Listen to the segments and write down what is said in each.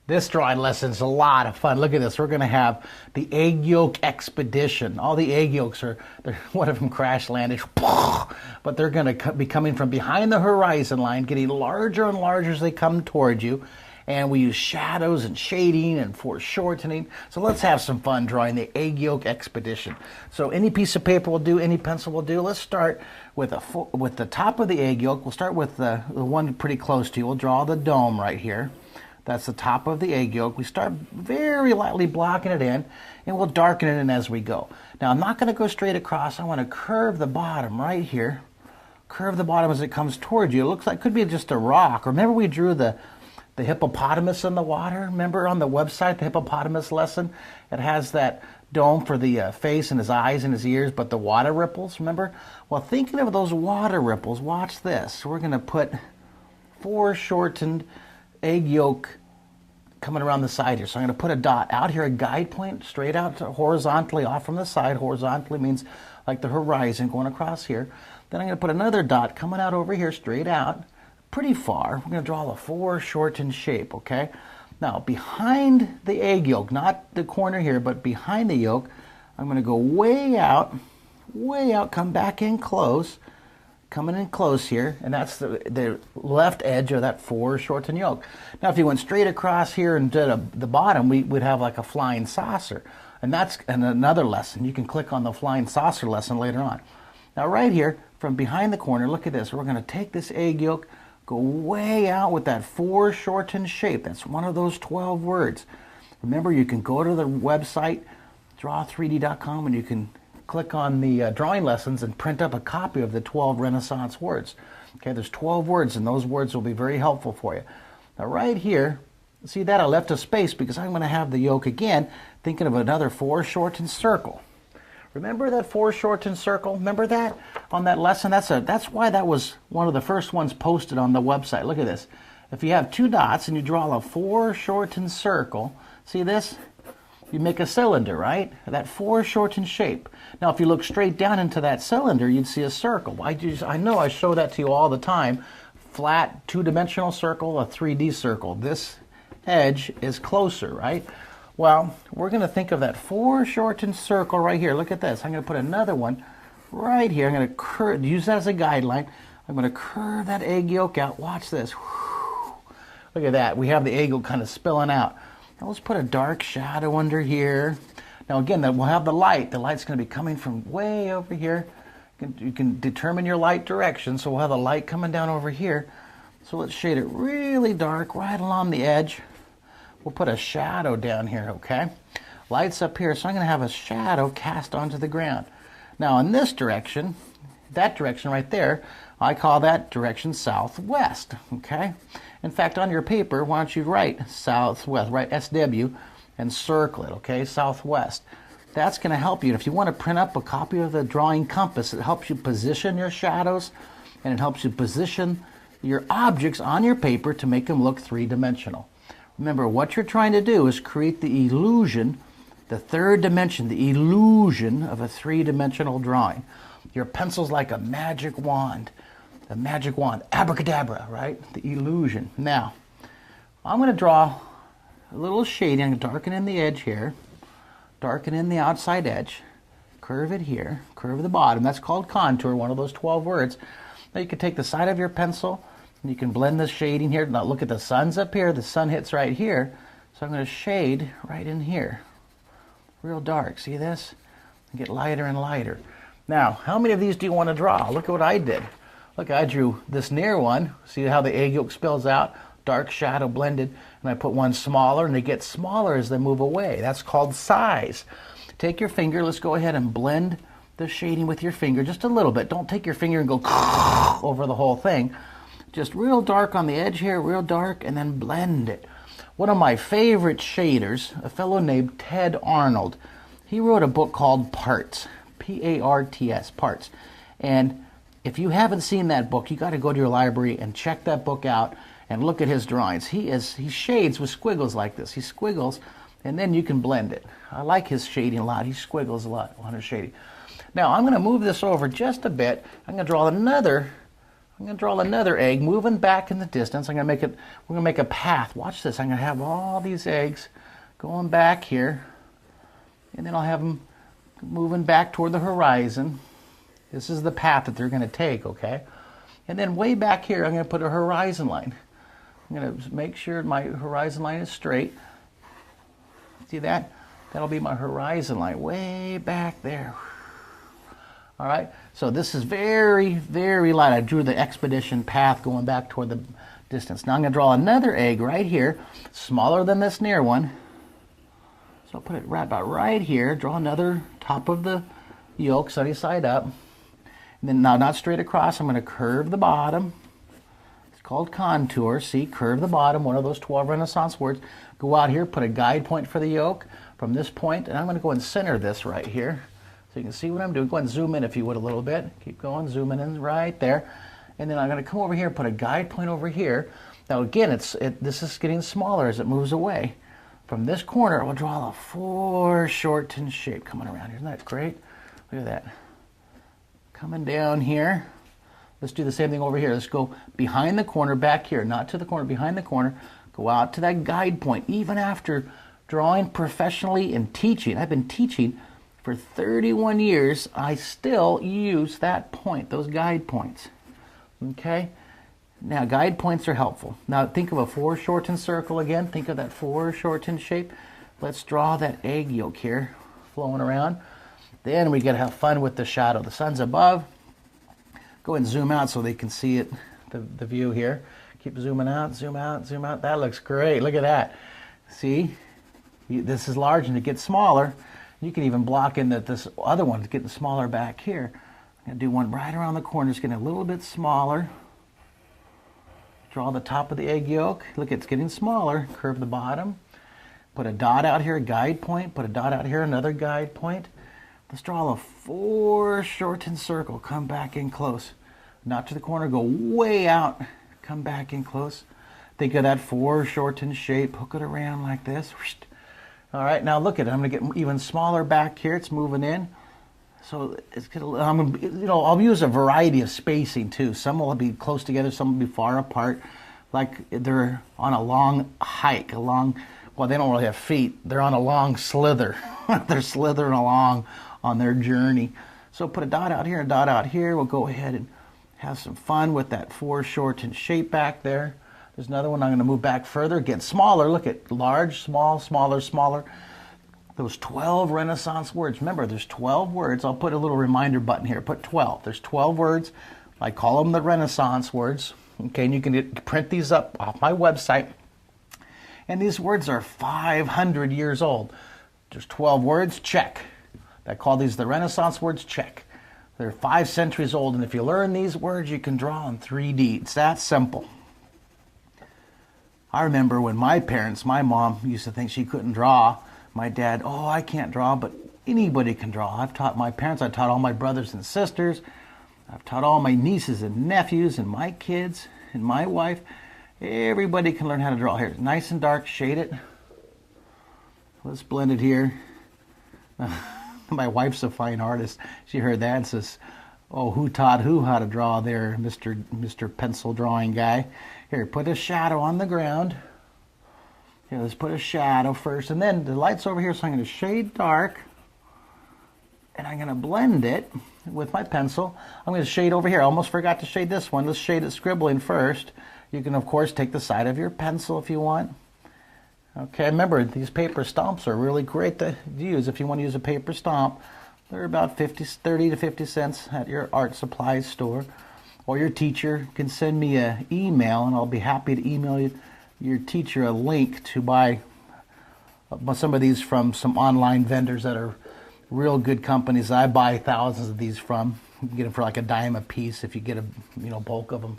This drawing lesson is a lot of fun. Look at this. We're going to have the egg yolk expedition. All the egg yolks one of them crash landed, but they're going to be coming from behind the horizon line, getting larger and larger as they come towards you. And we use shadows and shading and foreshortening. So let's have some fun drawing the egg yolk expedition. So any piece of paper will do, any pencil will do. Let's start with the top of the egg yolk. We'll start with the one pretty close to you. We'll draw the dome right here. That's the top of the egg yolk. We start very lightly blocking it in, and we'll darken it in as we go. Now, I'm not going to go straight across. I want to curve the bottom right here. Curve the bottom as it comes towards you. It looks like it could be just a rock. Remember we drew the hippopotamus in the water? Remember on the website, the hippopotamus lesson? It has that dome for the face and his eyes and his ears, but the water ripples, remember? Well, thinking of those water ripples, watch this. We're going to put foreshortened egg yolk coming around the side here. So I'm going to put a dot out here, a guide point, straight out horizontally off from the side. Horizontally means like the horizon going across here. Then I'm going to put another dot coming out over here, straight out, pretty far. We're going to draw a foreshortened shape, okay? Now, behind the egg yolk, not the corner here, but behind the yolk, I'm going to go way out, come back in close, coming in close here, and that's the left edge of that foreshortened yolk. Now, if you went straight across here and did the bottom, we'd have like a flying saucer. And that's another lesson. You can click on the flying saucer lesson later on. Now, right here, from behind the corner, look at this. We're going to take this egg yolk, go way out with that foreshortened shape. That's one of those 12 words. Remember, you can go to the website, Draw3d.com, and you can click on the drawing lessons and print up a copy of the 12 Renaissance words. Okay, there's 12 words, and those words will be very helpful for you. Now, right here, see that I left a space because I'm going to have the yolk again, thinking of another foreshortened circle. Remember that foreshortened circle? Remember that on that lesson? That's why that was one of the first ones posted on the website. Look at this. If you have two dots and you draw a foreshortened circle, see this? You make a cylinder, right? That foreshortened shape. Now, if you look straight down into that cylinder, you'd see a circle. I know I show that to you all the time. Flat, two-dimensional circle, a 3D circle. This edge is closer, right? Well, we're going to think of that foreshortened circle right here. Look at this. I'm going to put another one right here. I'm going to use that as a guideline. I'm going to curve that egg yolk out. Watch this. Look at that. We have the egg yolk kind of spilling out. Now let's put a dark shadow under here. Now again, we'll have the light. The light's going to be coming from way over here. You can determine your light direction. So we'll have the light coming down over here. So let's shade it really dark right along the edge. We'll put a shadow down here, okay? Light's up here, so I'm going to have a shadow cast onto the ground. Now in this direction, that direction right there, I call that direction southwest, okay? In fact, on your paper, why don't you write southwest, write SW and circle it, okay? Southwest. That's going to help you. If you want to print up a copy of the drawing compass, it helps you position your shadows and it helps you position your objects on your paper to make them look three-dimensional. Remember, what you're trying to do is create the illusion, the third dimension, the illusion of a three-dimensional drawing. Your pencil's like a magic wand, abracadabra, right? The illusion. Now, I'm going to draw a little shading. I'm going to darken in the edge here, darken in the outside edge, curve it here, curve the bottom. That's called contour, one of those 12 words. Now you can take the side of your pencil, and you can blend the shading here. Now look at the sun's up here. The sun hits right here. So I'm going to shade right in here. Real dark. See this? And get lighter and lighter. Now, how many of these do you want to draw? Look at what I did. Look, I drew this near one. See how the egg yolk spills out? Dark shadow blended. And I put one smaller, and they get smaller as they move away. That's called size. Take your finger. Let's go ahead and blend the shading with your finger just a little bit. Don't take your finger and go over the whole thing. Just real dark on the edge here, real dark, and then blend it. One of my favorite shaders, a fellow named Ted Arnold, he wrote a book called Parts, P-A-R-T-S, Parts. And if you haven't seen that book, you got to go to your library and check that book out and look at his drawings. He shades with squiggles like this. He squiggles, and then you can blend it. I like his shading a lot. He squiggles a lot on his shading. Now, I'm going to move this over just a bit. I'm going to draw another I'm going to draw another egg, moving back in the distance. I'm going to make it, we're going to make a path. Watch this. I'm going to have all these eggs going back here, and then I'll have them moving back toward the horizon. This is the path that they're going to take, okay? And then way back here, I'm going to put a horizon line. I'm going to make sure my horizon line is straight. See that? That'll be my horizon line way back there. All right, so this is very, very light. I drew the expedition path going back toward the distance. Now I'm going to draw another egg right here, smaller than this near one. So I'll put it right about right here. Draw another top of the yolk, sunny side up. And then now not straight across, I'm going to curve the bottom. It's called contour. See, curve the bottom, one of those 12 Renaissance words. Go out here, put a guide point for the yolk from this point, and I'm going to go and center this right here. So you can see what I'm doing. Go ahead and zoom in if you would a little bit. Keep going, zooming in right there. And then I'm going to come over here and put a guide point over here. Now again, this is getting smaller as it moves away. From this corner, we'll draw a foreshortened shape coming around here. Isn't that great? Look at that. Coming down here. Let's do the same thing over here. Let's go behind the corner, back here. Not to the corner, behind the corner. Go out to that guide point. Even after drawing professionally and teaching, I've been teaching for 31 years, I still use that point, those guide points. Okay? Now, guide points are helpful. Now, think of a foreshortened circle again. Think of that foreshortened shape. Let's draw that egg yolk here, flowing around. Then we got to have fun with the shadow. The sun's above. Go and zoom out so they can see it, the view here. Keep zooming out, zoom out, zoom out. That looks great. Look at that. See? This is large and it gets smaller. You can even block in that this other one's getting smaller back here. I'm going to do one right around the corner. It's getting a little bit smaller. Draw the top of the egg yolk. Look, it's getting smaller. Curve the bottom. Put a dot out here, a guide point. Put a dot out here, another guide point. Let's draw a foreshortened circle. Come back in close. Not to the corner. Go way out. Come back in close. Think of that foreshortened shape. Hook it around like this. All right, now look at it. I'm going to get even smaller back here. It's moving in. So it's gonna, I'll use a variety of spacing too. Some will be close together, some will be far apart. Like they're on a long hike, well, they don't really have feet. They're on a long slither. They're slithering along on their journey. So put a dot out here, a dot out here. We'll go ahead and have some fun with that foreshortened shape back there. There's another one. I'm going to move back further, get smaller. Look at large, small, smaller, smaller. Those 12 Renaissance words. Remember, there's 12 words. I'll put a little reminder button here. Put 12. There's 12 words. I call them the Renaissance words. Okay, and you can print these up off my website. And these words are 500 years old. There's 12 words, check. I call these the Renaissance words, check. They're 5 centuries old, and if you learn these words, you can draw in 3D. It's that simple. I remember when my mom used to think she couldn't draw. My dad, oh, I can't draw, but anybody can draw. I've taught my parents, I've taught all my brothers and sisters. I've taught all my nieces and nephews and my kids and my wife. Everybody can learn how to draw. Here, nice and dark, shade it. Let's blend it here. My wife's a fine artist. She heard that and says, oh, who taught who how to draw there, Mr. Pencil Drawing Guy. Here, put a shadow on the ground. Here, let's put a shadow first. And then the light's over here, so I'm going to shade dark. And I'm going to blend it with my pencil. I'm going to shade over here. I almost forgot to shade this one. Let's shade it scribbling first. You can, of course, take the side of your pencil if you want. Okay, remember, these paper stomps are really great to use if you want to use a paper stomp. They're about 30 to 50 cents at your art supplies store. Or your teacher can send me an email, and I'll be happy to email your teacher a link to buy some of these from some online vendors that are real good companies. I buy thousands of these from. You can get them for like $0.10 a piece if you get a bulk of them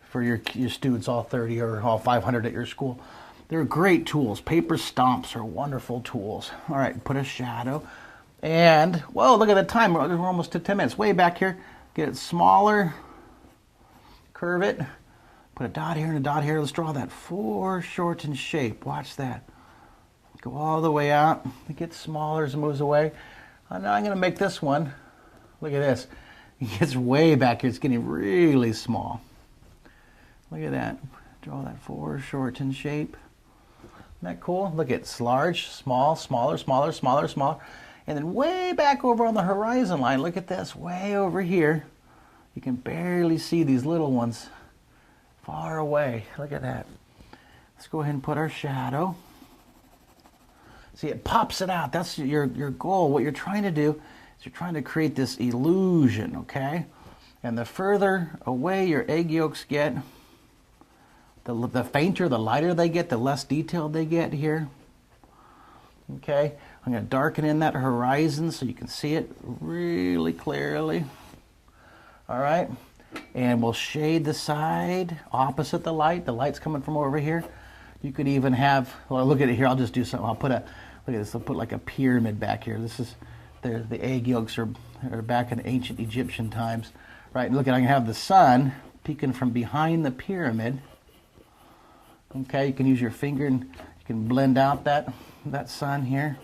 for your students, all 30 or all 500 at your school. They're great tools. Paper stomps are wonderful tools. All right, put a shadow. And, whoa, look at the time. We're almost to 10 minutes. Way back here. Get it smaller. Curve it. Put a dot here and a dot here. Let's draw that foreshortened shape. Watch that. Go all the way out. It gets smaller as it moves away. And now I'm going to make this one. Look at this. It gets way back here. It's getting really small. Look at that. Draw that foreshortened shape. Isn't that cool? Look, it's large, small, smaller, smaller, smaller, smaller. And then way back over on the horizon line, look at this, way over here. You can barely see these little ones far away. Look at that. Let's go ahead and put our shadow. See, it pops it out. That's your goal. What you're trying to do is you're trying to create this illusion, okay? And the further away your egg yolks get, the fainter, the lighter they get, the less detailed they get here. Okay, I'm going to darken in that horizon so you can see it really clearly. All right, and we'll shade the side opposite the light. The light's coming from over here. You could even have, well, look at it here. I'll just do something. I'll put a, look at this. I'll put like a pyramid back here. This is, the egg yolks are back in ancient Egyptian times. Right, look at, I can have the sun peeking from behind the pyramid. Okay, you can use your finger and you can blend out that sun here.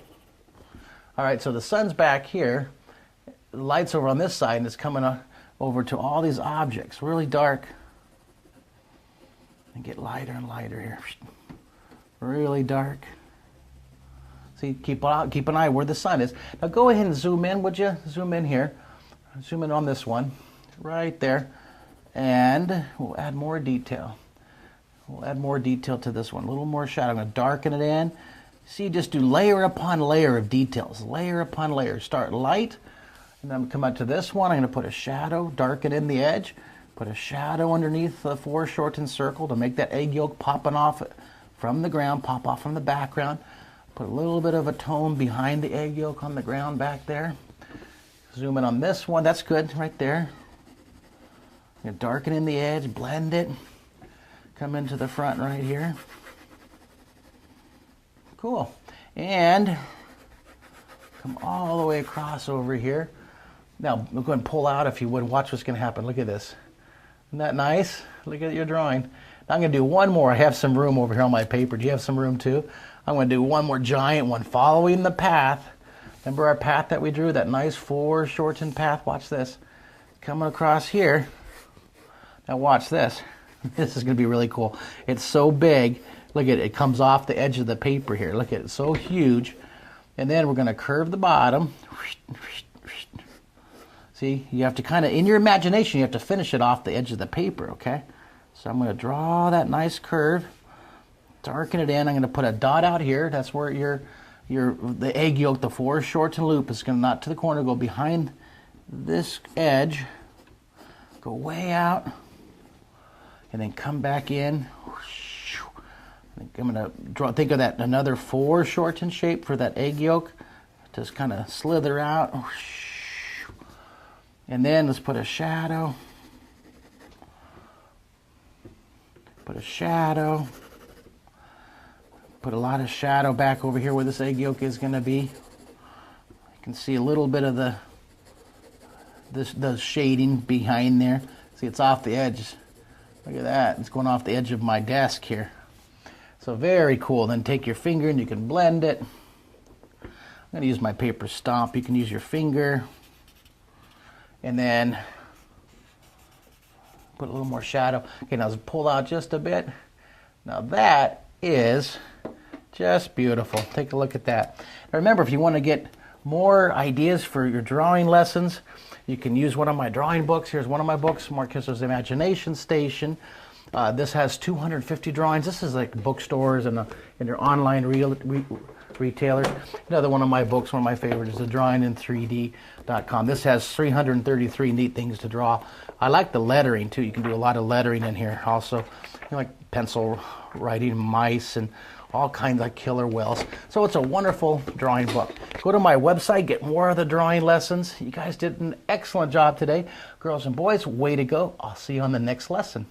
All right, so the sun's back here. The light's over on this side and it's coming over to all these objects, really dark. And get lighter and lighter here. Really dark. See, keep an eye where the sun is. Now go ahead and zoom in, would you? Zoom in here. Zoom in on this one, right there. And we'll add more detail. We'll add more detail to this one, a little more shadow. I'm going to darken it in. See, just do layer upon layer of details, layer upon layer. Start light, and then I'm going to come out to this one. I'm going to put a shadow, darken in the edge, put a shadow underneath the foreshortened circle to make that egg yolk popping off from the ground, pop off from the background. Put a little bit of a tone behind the egg yolk on the ground back there. Zoom in on this one. That's good right there. I'm going to darken in the edge, blend it. Come into the front right here. Cool. And come all the way across over here. Now, we'll go ahead and pull out if you would. Watch what's going to happen. Look at this. Isn't that nice? Look at your drawing. Now I'm going to do one more. I have some room over here on my paper. Do you have some room too? I'm going to do one more giant one following the path. Remember our path that we drew? That nice foreshortened path? Watch this. Coming across here. Now watch this. This is going to be really cool. It's so big. Look at it. It comes off the edge of the paper here. Look at it. It's so huge. And then we're going to curve the bottom. See, you have to kind of, in your imagination, you have to finish it off the edge of the paper, okay? So I'm going to draw that nice curve. Darken it in. I'm going to put a dot out here. That's where the egg yolk, the foreshortened loop, is going to not to the corner, go behind this edge, go way out. And then come back in. I'm going to draw, think of that, another foreshortened shape for that egg yolk. Just kind of slither out. And then let's put a shadow. Put a shadow. Put a lot of shadow back over here where this egg yolk is going to be. You can see a little bit of the shading behind there. See, it's off the edge. Look at that. It's going off the edge of my desk here. So very cool. Then take your finger and you can blend it. I'm going to use my paper stomp. You can use your finger. And then put a little more shadow. Okay, now let's pull out just a bit. Now that is just beautiful. Take a look at that. Now remember, if you want to get more ideas for your drawing lessons, you can use one of my drawing books. Here's one of my books, Marcus's Imagination Station. This has 250 drawings. This is like bookstores and your online retailers. Another one of my books, one of my favorites, is the drawingin3d.com. This has 333 neat things to draw. I like the lettering too. You can do a lot of lettering in here also. Like pencil writing, mice, and all kinds of killer whales. So it's a wonderful drawing book. Go to my website, get more of the drawing lessons. You guys did an excellent job today. Girls and boys, way to go. I'll see you on the next lesson.